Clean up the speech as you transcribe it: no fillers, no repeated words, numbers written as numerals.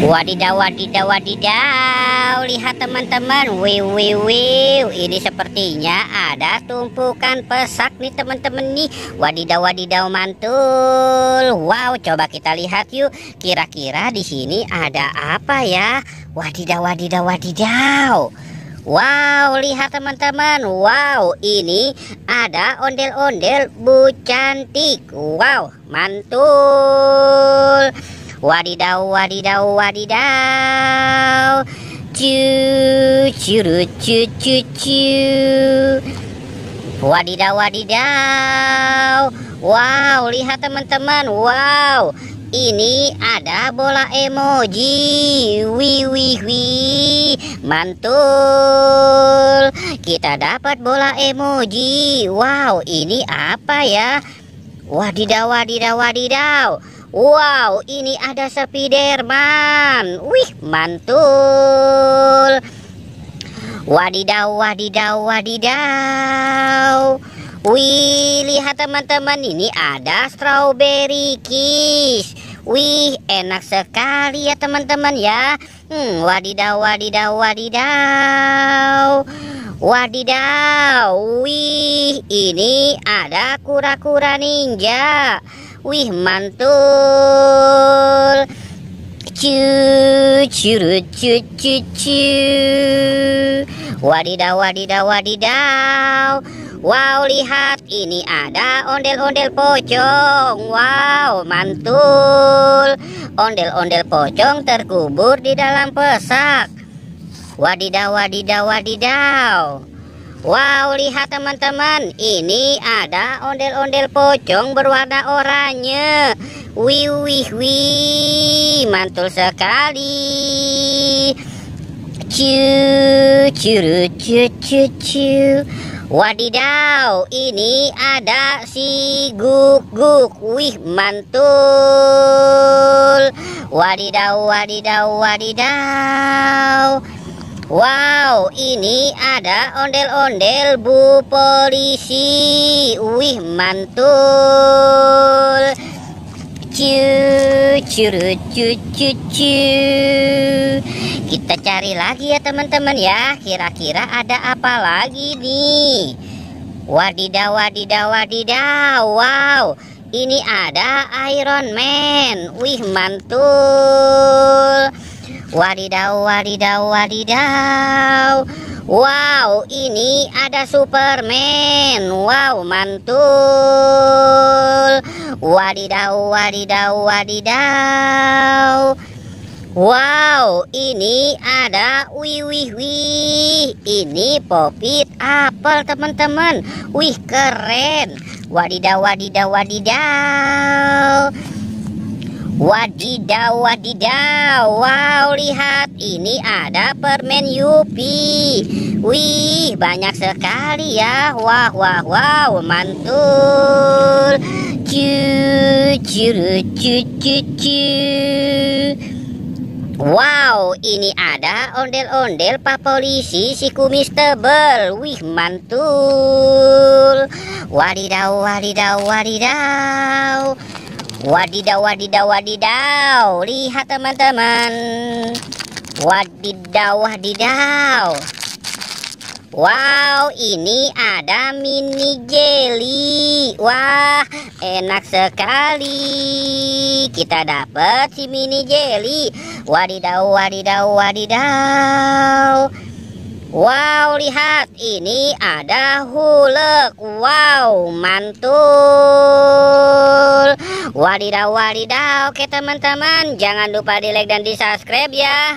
Wadidaw, wadidaw, wadidaw. Lihat teman-teman. Wiu. Ini sepertinya ada tumpukan pesak nih teman-teman nih. Wadidaw, wadidaw, mantul. Wow, coba kita lihat yuk. Kira-kira di sini ada apa ya? Wadidaw, wadidaw, wadidaw. Wow, lihat teman-teman. Wow, ini ada ondel-ondel Bu Cantik. Wow, mantul. Wadidaw, wadidaw, wadidaw. Cu. Wadidaw, wadidaw. Wow, lihat teman-teman. Wow, ini ada bola emoji. Wih, mantul. Kita dapat bola emoji. Wow, ini apa ya? Wadidaw, wadidaw, wadidaw. Wow, ini ada Spiderman. Wih, mantul. Wadidaw, wadidaw, wadidaw. Wih, lihat teman-teman, ini ada Strawberry Kiss. Wih, enak sekali ya teman-teman ya. Wadidaw, wadidaw, wadidaw. Wadidaw. Wih, ini ada kura-kura ninja. Wih, mantul. Cu. Wadidaw, wadidaw, wadidaw. Wow, lihat, ini ada ondel-ondel pocong. Wow, mantul. Ondel-ondel pocong terkubur di dalam pesak. Wadidaw, wadidaw, wadidaw. Wow, lihat teman-teman, ini ada ondel-ondel pocong berwarna oranye. Wih, mantul sekali. Cu. Wadidaw, ini ada si guguk. Wih, mantul. Wadidaw, wadidaw, wadidaw. Wow, ini ada ondel-ondel Bu Polisi. Wih, mantul. Cu. Kita cari lagi ya teman-teman ya. Kira-kira ada apa lagi nih? Wadidaw, wadidaw, wadidaw. Wow, ini ada Iron Man. Wih, mantul. Wadidaw, wadidaw, wadidaw. Wow, ini ada Superman. Wow, mantul. Wadidaw, wadidaw, wadidaw. Wow, ini ada wih. Ini popit apel teman-teman. Wih, keren. Wadidaw, wadidaw, wadidaw. Wadidaw, wadidaw. Wow, lihat, ini ada permen Yupi. Wih, banyak sekali ya. Wow, mantul. Cu. Wow, ini ada ondel-ondel Pak Polisi si kumis tebel. Wih, mantul. Wadidaw, wadidaw, wadidaw. Wadidaw, wadidaw, wadidaw. Lihat teman-teman. Wadidaw, wadidaw. Wow, ini ada mini jelly. Wah, enak sekali. Kita dapat si mini jelly. Wadidaw, wadidaw, wadidaw. Wow, lihat, ini ada Hulk. Wow, mantul. Wadidaw, wadidaw. Oke teman-teman, jangan lupa di like dan di subscribe ya.